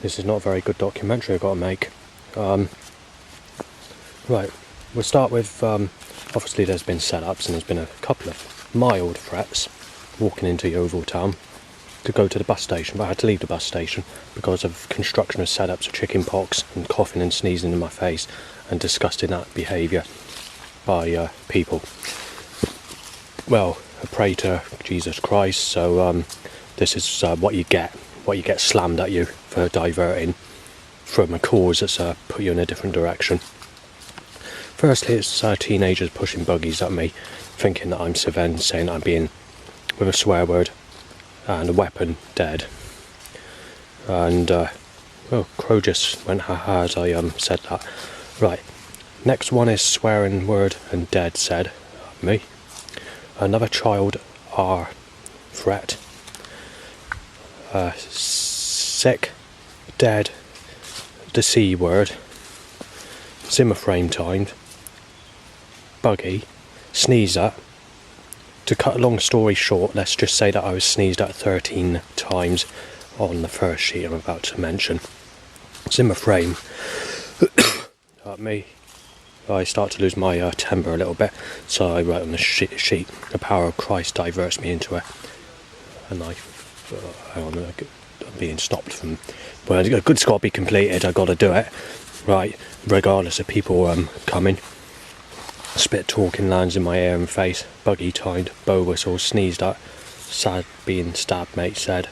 This is not a very good documentary I've got to make. Right, we'll start with, obviously there's been setups and there's been a couple of mild threats walking into Yeovil town to go to the bus station, but I had to leave the bus station because of construction of setups of chicken pox and coughing and sneezing in my face and disgusting that behaviour by people. Well, I pray to Jesus Christ, so this is what you get slammed at you for diverting from a cause that's put you in a different direction. Firstly, it's teenagers pushing buggies at me, thinking that I'm Seven, saying I'm being, with a swear word and a weapon, dead. And, Crow just went ha-ha as I said that. Right, next one is swearing word and dead said at me. Another child R threat. Sick, dead, the C word, Zimmer frame timed, buggy, sneeze at. To cut a long story short, let's just say that I was sneezed at 13 times on the first sheet I'm about to mention. Zimmer frame at me. I start to lose my temper a little bit, so I write on the sheet, the power of Christ diverts me into a knife. Hang on, I'm being stopped from, well, a good's got to be completed, I've got to do it, right, regardless of people coming. Spit talking lands in my ear and face, buggy timed, bow whistle, sneezed at, sad being stabbed mate said,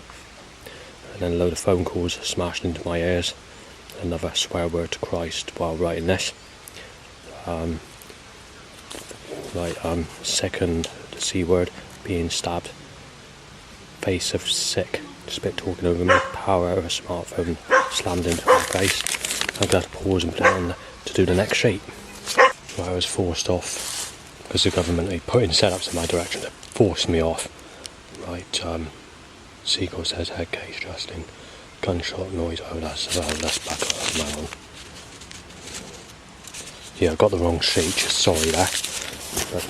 and then a load of phone calls smashed into my ears, another swear word to Christ while writing this. Second, the C word, being stabbed, face of sick, spit talking over me, power of a smartphone slammed into my face. I'm glad to pause and put it on to do the next sheet. I was forced off because the government are putting setups in my direction to force me off. Right, Seagull says head case Justin, gunshot noise, that's back up my own. Yeah, I got the wrong sheet, just sorry there. But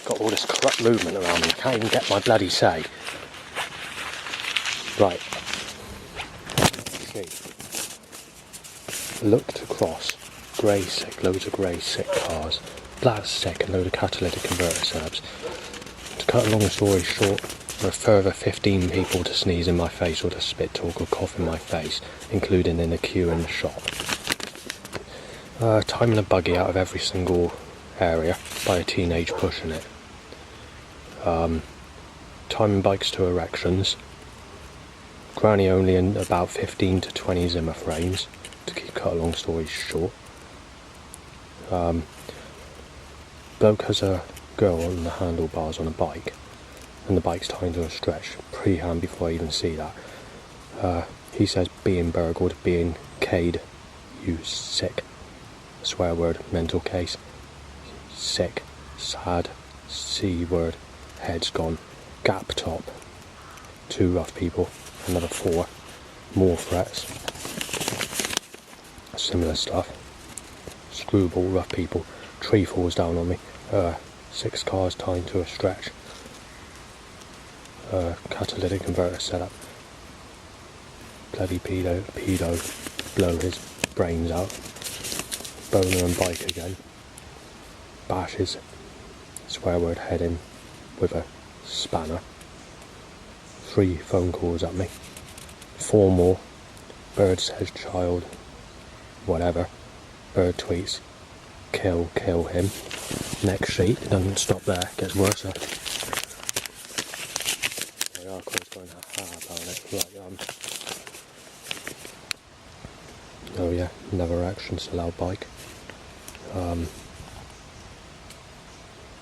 got all this corrupt movement around me, I can't even get my bloody say. Right. Sheet. Looked across. Grey sick, loads of grey sick cars. Black sick, and load of catalytic converter setups. To cut a long story short, there are a further 15 people to sneeze in my face or to spit talk or cough in my face, including in the queue in the shop. Timing a buggy out of every single area by a teenage pushing it. Timing bikes to erections. Granny only in about 15 to 20 Zimmer frames, to cut a long story short. Bloke has a girl on the handlebars on a bike, and the bike's tied to a stretch. Pre-hand before I even see that. He says being burgled, being K'd, you sick. Swear word, mental case. Sick, sad, C word, head's gone. Gap top. 2 rough people, another 4. More threats. Similar stuff. Screwball, rough people. Tree falls down on me. 6 cars tied to a stretch. Catalytic converter setup. Bloody pedo, blow his brains out. Boner and bike again. Bashes. Swear word head in with a spanner. 3 phone calls at me. 4 more. Bird says child. Whatever. Bird tweets. Kill him. Next sheet. It doesn't stop there. It gets worse. They are quite going about it. Right, oh yeah, another actions allowed bike.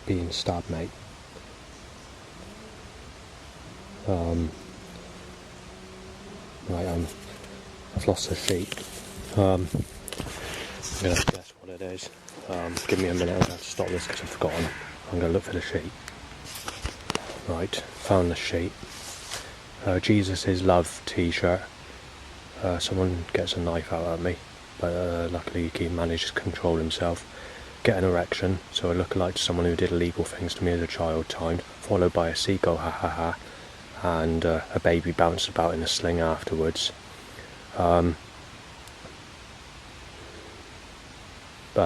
Being stabbed mate. Right, I've lost the sheet. I'm going to guess what it is. Give me a minute, I'm going to have to stop this because I've forgotten. I'm going to look for the sheet. Right, found the sheet. Jesus is Love t-shirt. Someone gets a knife out at me, but luckily he manages to control himself. Get an erection, so I look like someone who did illegal things to me as a child, timed, followed by a seagull, ha ha ha, and a baby bounced about in a sling afterwards.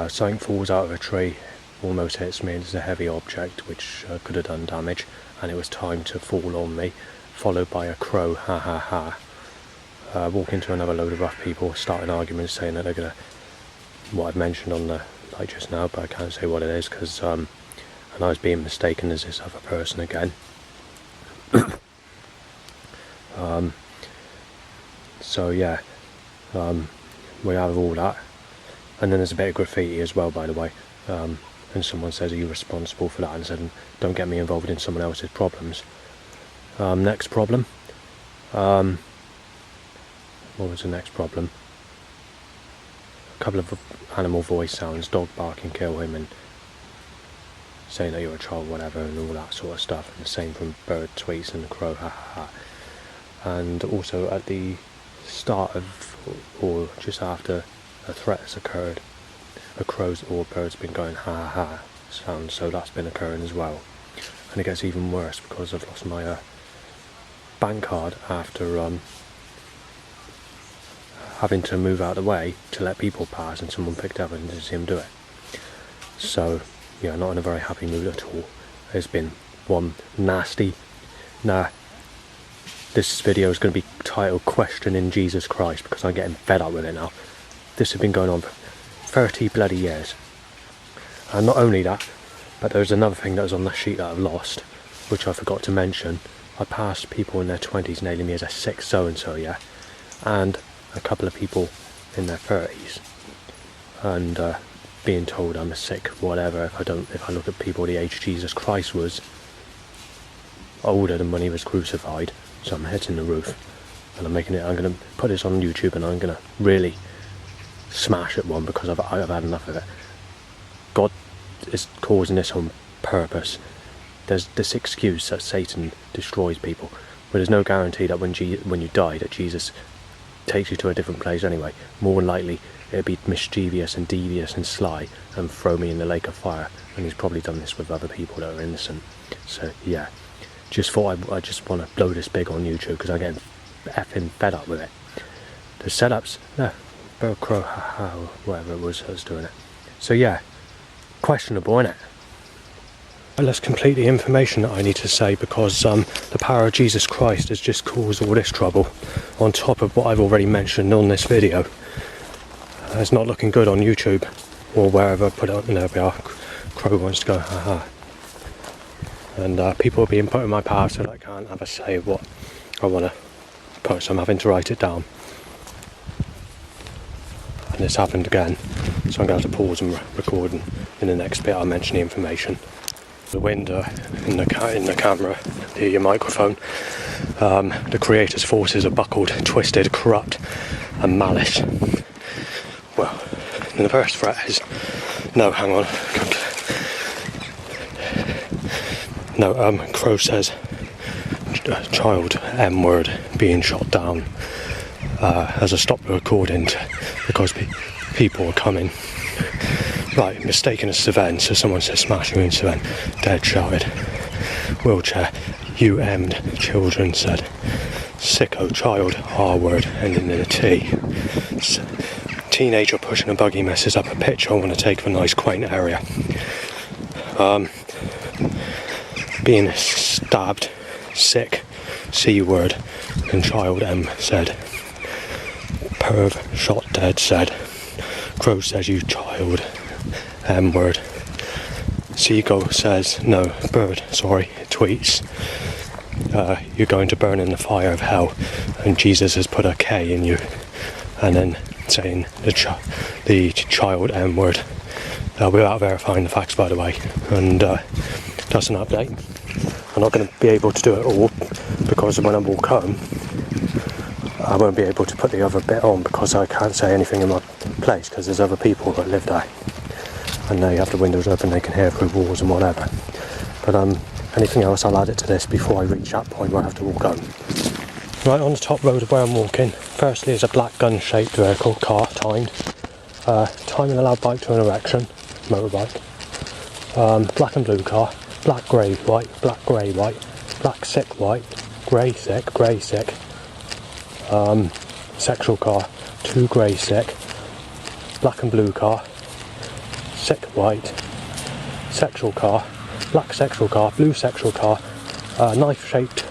Something falls out of a tree, almost hits me, and it's a heavy object which could have done damage, and it was timed to fall on me, followed by a crow, ha ha ha. Walk into another load of rough people, starting arguments saying that they're going to, what I've mentioned on the light just now, but I can't say what it is because and I was being mistaken as this other person again. So yeah, we have all that, and then there's a bit of graffiti as well, by the way, and someone says, are you responsible for that? And said, don't get me involved in someone else's problems. Next problem, what was the next problem? A couple of animal voice sounds, dog barking, kill him, and saying that you're a child, whatever, and all that sort of stuff, and the same from bird tweets and the crow, ha ha ha. And also at the start of, or just after a threat has occurred, a crow's or a bird's been going ha ha ha sound, so that's been occurring as well. And it gets even worse because I've lost my bank card after having to move out of the way to let people pass, and someone picked up and didn't see him do it. So yeah, not in a very happy mood at all. There's been one nasty, this video is going to be titled Questioning Jesus Christ because I'm getting fed up with it now. This has been going on for 30 bloody years. And not only that, but there's another thing that was on that sheet that I've lost, which I forgot to mention. I passed people in their 20s nailing me as a sick so-and-so, yeah, and a couple of people in their 30s, and being told I'm a sick whatever if I look at people the age Jesus Christ was older than when he was crucified. So I'm hitting the roof, and I'm going to put this on YouTube, and I'm going to really smash at one because I've had enough of it. God is causing this on purpose. There's this excuse that Satan destroys people, but there's no guarantee that when you die that Jesus takes you to a different place anyway. More than likely it'd be mischievous and devious and sly and throw me in the lake of fire, and he's probably done this with other people that are innocent. So yeah, just thought I just want to blow this big on YouTube because I'm getting effing fed up with it. The setups, bird crow, whatever it was that was doing it. So yeah, questionable, innit? But let's complete the information that I need to say, because the power of Jesus Christ has just caused all this trouble on top of what I've already mentioned on this video. It's not looking good on YouTube or wherever I put it on. There we are. Crow wants to go, haha. And people are being put in my path so that I can't have a say of what I want to put, so I'm having to write it down. And it's happened again, so I'm going to have to pause and record, and in the next bit I'll mention the information. The wind in the camera, the microphone, the creator's forces are buckled, twisted, corrupt and malice. Well, and the first threat is, no, hang on. No, Crow says, child M-word being shot down as I stopped the recording because people are coming. Right, mistaken as Savannah, so someone says smash you in Savannah. Dead shouted. Wheelchair, you M'd, children said. Sicko, child, R-word, ending in a T. Teenager pushing a buggy messes up a pitch I want to take for a nice quaint area. Being stabbed, sick, C-word, and child M said. Perv, shot dead said. Crow says you child, M-word. Seagull says, no, bird, sorry, tweets. You're going to burn in the fire of hell, and Jesus has put a K in you. And then saying the child M-word, without verifying the facts, by the way. And that's an update. I'm not going to be able to do it all, because when I walk home, I won't be able to put the other bit on because I can't say anything in my place because there's other people that live there. And they have the windows open, they can hear through walls and whatever. But anything else, I'll add it to this before I reach that point where I have to walk home. Right, on the top road of where I'm walking, firstly is a black gun-shaped vehicle, car, timed. Timing allowed bike to an erection, motorbike. Black and blue car, black, grey, white, black, grey, white, black, sick, white, grey, sick, sexual car, 2 grey sick, black and blue car, sick white, sexual car, black sexual car, blue sexual car, knife-shaped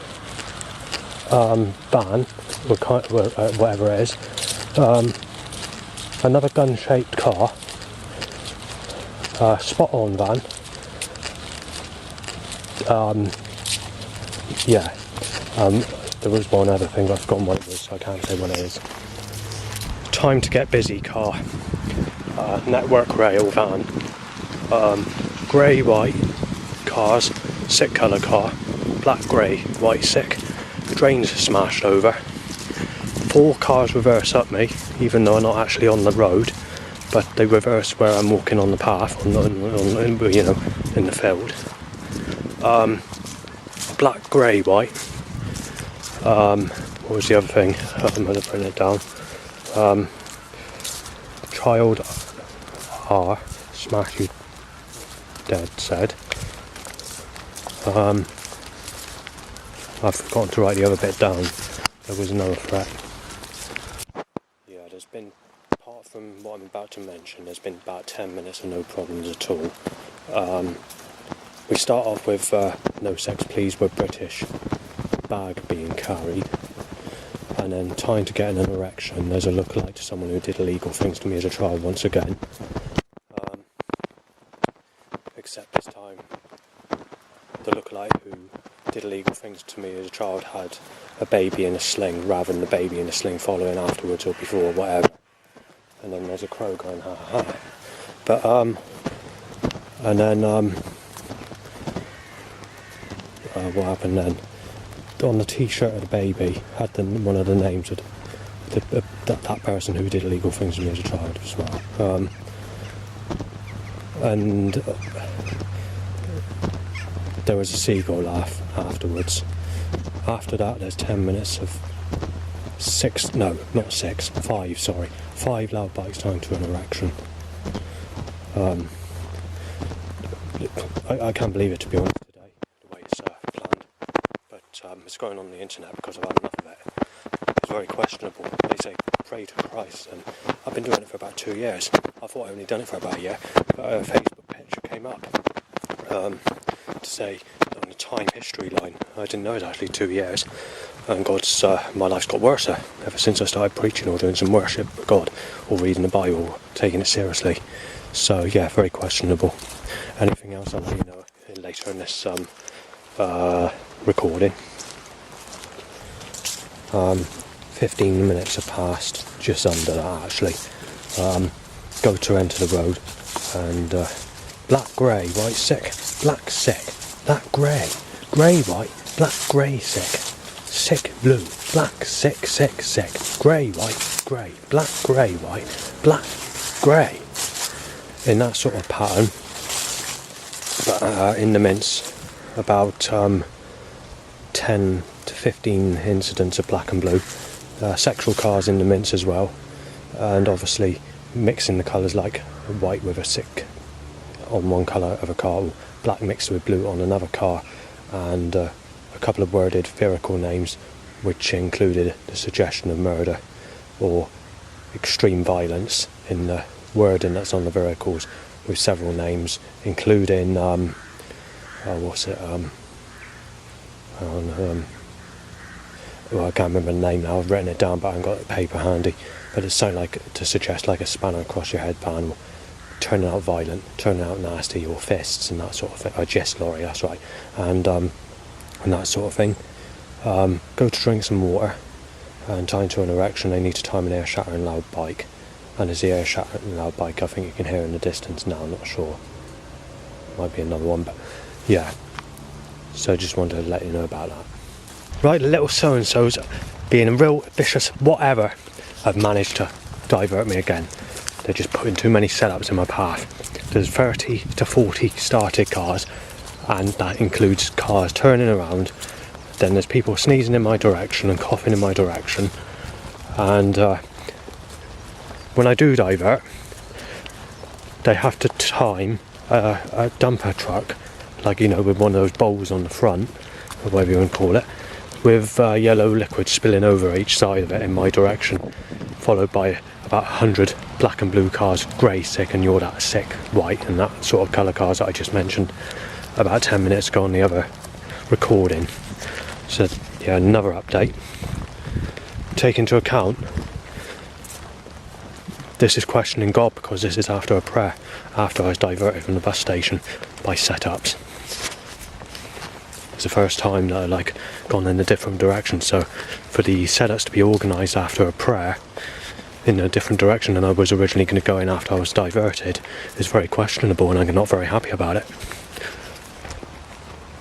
van, or whatever it is, another gun-shaped car, spot-on van, there was one other thing, but I've forgotten what it was, so I can't say what it is. Time to get busy car, network rail van, grey white cars, sick colour car, black grey white sick, drains smashed over, 4 cars reverse up me, even though I'm not actually on the road, but they reverse where I'm walking on the path, in the field. Black grey white. What was the other thing? I'm going to bring it down. Child R, smash you dead said. I've forgotten to write the other bit down. There was another threat. Yeah, there's been, apart from what I'm about to mention, there's been about 10 minutes of no problems at all. We start off with no sex pleas, we're British, bag being carried, and then trying to get an erection. There's a lookalike to someone who did illegal things to me as a child once again. Except this time, the lookalike who did illegal things to me as a child had a baby in a sling, rather than the baby in a sling following afterwards or before, or whatever. And then there's a crow going ha ha ha. But and then what happened then? On the T-shirt of the baby had one of the names of that person who did illegal things to me as a child as well. And there was a seagull laugh afterwards. After that, there's 10 minutes of 5 loud bikes time to an erection. I can't believe it, to be honest, today, the way it's planned. But it's going on the internet because I've had enough of it. It's very questionable. They say pray to Christ, and I've been doing it for about 2 years. I thought I'd only done it for about a year, but a Facebook picture came up to say on the time history line. I didn't know it was actually 2 years, and my life's got worse ever since I started preaching or doing some worship for God, or reading the Bible, or taking it seriously. So yeah, very questionable. Anything else I'll let you know later in this recording. 15 minutes have passed, just under that actually. Go to enter the road, and black grey white sick, black sick, black grey, grey white, black grey sick blue, black sick, grey white, grey, black grey white, black grey, in that sort of pattern. But in the mince, about 10 to 15 incidents of black and blue, sexual cars in the mince as well, and obviously mixing the colours, like white with a sick on one colour of a car, or black mixed with blue on another car, and a couple of worded vehicle names which included the suggestion of murder or extreme violence in the wording that's on the vehicles, with several names including well, I can't remember the name now. I've written it down but I haven't got the paper handy, but it's something like to suggest like a spanner across your head ban, or turning out violent, turning out nasty, or fists and that sort of thing. A jest lorry, that's right, and that sort of thing. Go to drink some water, and time to an erection. They need to time an air shattering loud bike, and as the air shattering loud bike, I think you can hear in the distance now. I'm not sure, might be another one, but yeah. So just wanted to let you know about that. Right, the little so-and-sos, being a real vicious whatever, have managed to divert me again. They're just putting too many setups in my path. There's 30 to 40 started cars, and that includes cars turning around. Then there's people sneezing in my direction and coughing in my direction. And when I do divert, they have to time a dumper truck, like, you know, with one of those bowls on the front, or whatever you want to call it, with yellow liquid spilling over each side of it in my direction, followed by about 100 black and blue cars, grey sick and you're that sick white, and that sort of colour cars that I just mentioned about 10 minutes ago on the other recording. So yeah, another update. Take into account, this is questioning God, because this is after a prayer, after I was diverted from the bus station by setups. It's the first time that I gone in a different direction, so for the setups to be organised after a prayer in a different direction than I was originally going to go in after I was diverted is very questionable, and I'm not very happy about it.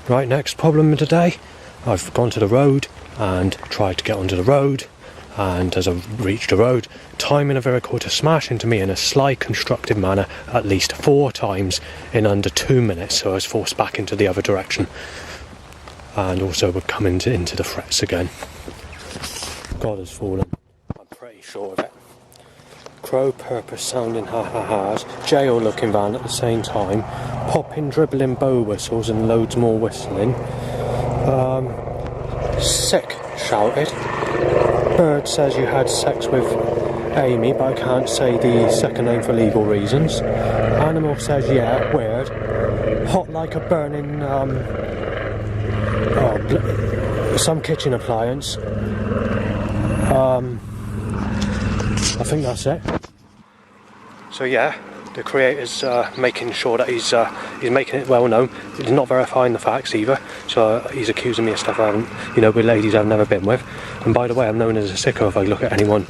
Right, next problem of the day. I've gone to the road and tried to get onto the road, and as I've reached the road, timing a vehicle to smash into me in a sly, constructive manner at least 4 times in under 2 minutes, so I was forced back into the other direction, and also would come into the frets again. God has fallen, I'm pretty sure of it. Crow purpose sounding ha-ha-has, jail looking van at the same time, popping, dribbling bow whistles and loads more whistling. Sick shouted. Bird says you had sex with Amy, but I can't say the second name for legal reasons. Animal says yeah, weird. Hot like a burning some kitchen appliance. I think that's it. So yeah, the creator's making sure that he's making it well known. He's not verifying the facts either, so he's accusing me of stuff I haven't, with ladies I've never been with. And by the way, I'm known as a sicko if I look at anyone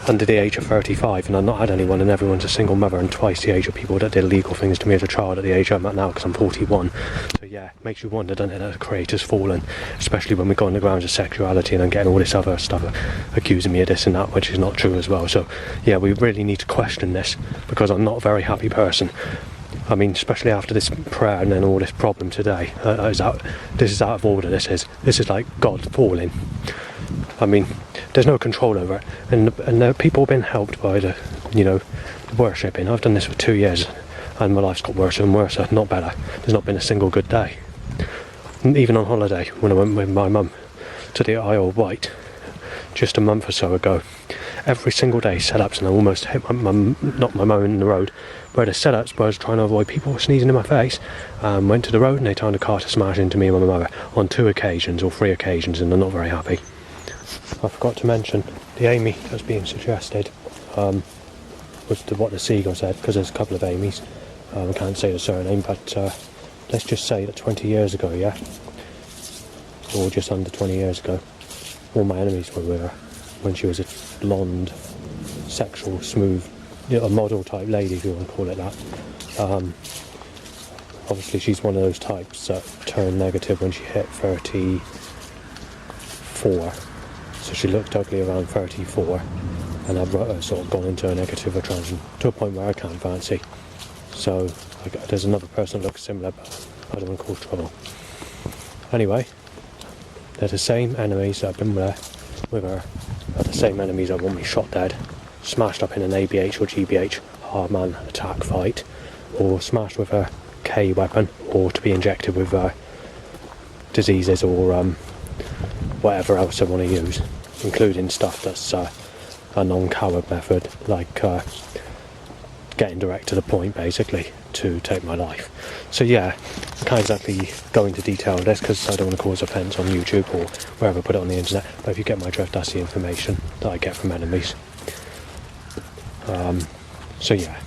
under the age of 35, and I've not had anyone, and everyone's a single mother and twice the age of people that did illegal things to me as a child at the age I'm at now, because I'm 41. So yeah, makes you wonder, doesn't it, that the creator's fallen, especially when we go on the grounds of sexuality and I'm getting all this other stuff accusing me of this and that, which is not true as well. So yeah, we really need to question this, because I'm not a very happy person. I mean, especially after this prayer and then all this problem today. This is out of order. This is like God falling. I mean, there's no control over it, and people have been helped by the worshipping. I've done this for 2 years, and my life's got worse and worse, not better. There's not been a single good day. And even on holiday, when I went with my mum to the Isle of Wight just a month or so ago, every single day setups, and I almost hit knocked my mum in the road. Where the setups where I was trying to avoid people sneezing in my face, went to the road and they timed a car to smash into me and my mother on 2 occasions or 3 occasions, and I'm not very happy. I forgot to mention the Amy that's being suggested was what the seagull said, because there's a couple of Amy's. I can't say the surname, but let's just say that 20 years ago, yeah, or just under 20 years ago, all my enemies were with her when she was a blonde, sexual, smooth, a model type lady, if you want to call it that. Obviously she's one of those types that turned negative when she hit 34. So she looked ugly around 34, and I've sort of gone into a negative attraction to a point where I can't fancy. So there's another person that looks similar, but I don't want to cause trouble. Anyway, they're the same enemies that have been with her, are the same enemies that want me shot dead, smashed up in an ABH or GBH hard man attack fight, or smashed with a K weapon, or to be injected with diseases or whatever else they want to use, including stuff that's a non-coward method, like getting direct to the point, basically, to take my life. So yeah, I can't exactly go into detail on this because I don't want to cause offence on YouTube or wherever I put it on the internet, but if you get my drift, that's the information that I get from enemies. So yeah,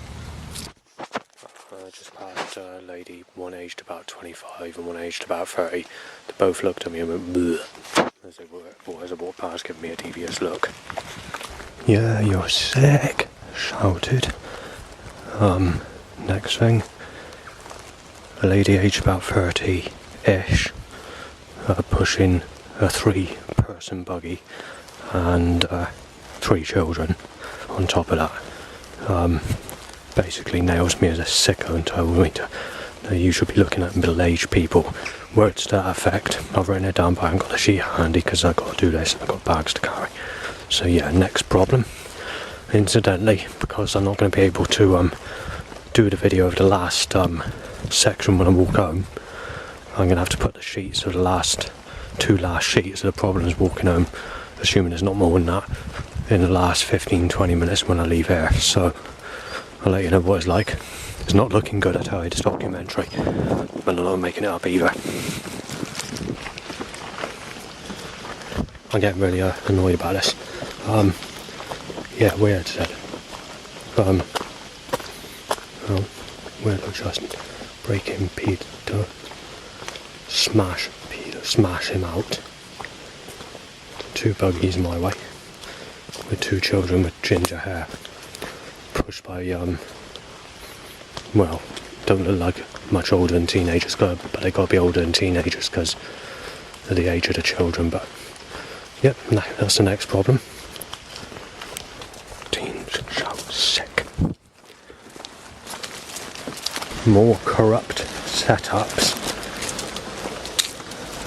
I just passed a lady, one aged about 25 and one aged about 30. They both looked at me and went bleh as they walked past, giving me a devious look. Yeah, you're sick, shouted. Next thing, a lady aged about 30-ish, pushing a 3-person buggy and 3 children on top of that. Basically nails me as a sicko and told me that you should be looking at middle-aged people. Words to that effect. I've written it down, but I haven't got the sheet handy because I've got to do this and I've got bags to carry. So yeah, next problem. Incidentally, because I'm not going to be able to do the video of the last section when I walk home, I'm going to have to put the sheets of the last two last sheets of the problems walking home, assuming there's not more than that, in the last 15-20 minutes when I leave here. So I'll let you know what it's like. It's not looking good, I tell you, this documentary. But I'm not making it up either. I get really annoyed about this. Yeah, weird said. Well, weird adjustment. Breaking Peter. Smash Peter. Smash him out. Two buggies my way. With two children with ginger hair. Pushed by, well, don't look like much older than teenagers, but they got to be older than teenagers because of the age of the children. But, yep, that's the next problem. Teens so sick. More corrupt setups.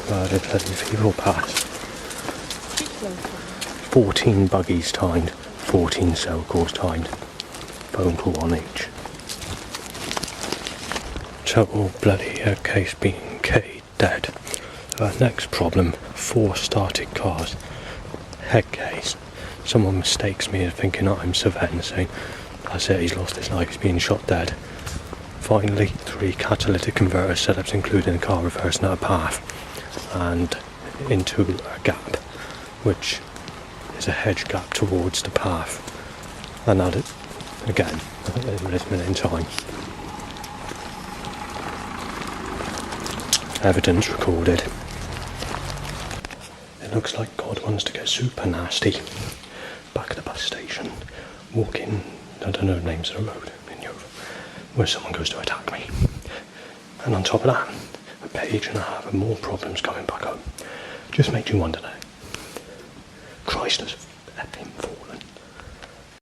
The bloody people pass. 14 buggies timed, 14 cell calls timed. Phone call on each. Total bloody case being K dead. Next problem, 4 started cars. Head case. Someone mistakes me thinking I'm surveying, saying that's it, he's lost his life, he's being shot dead. Finally, 3 catalytic converter setups including a car reversing out a path and into a gap, which is a hedge gap towards the path. And that again, this minute in time. Evidence recorded. It looks like God wants to get super nasty. Back at the bus station, walking, I don't know the names of the road in Europe, where someone goes to attack me. And on top of that, a page and a half of more problems coming back home. Just makes you wonder now. Christ has effing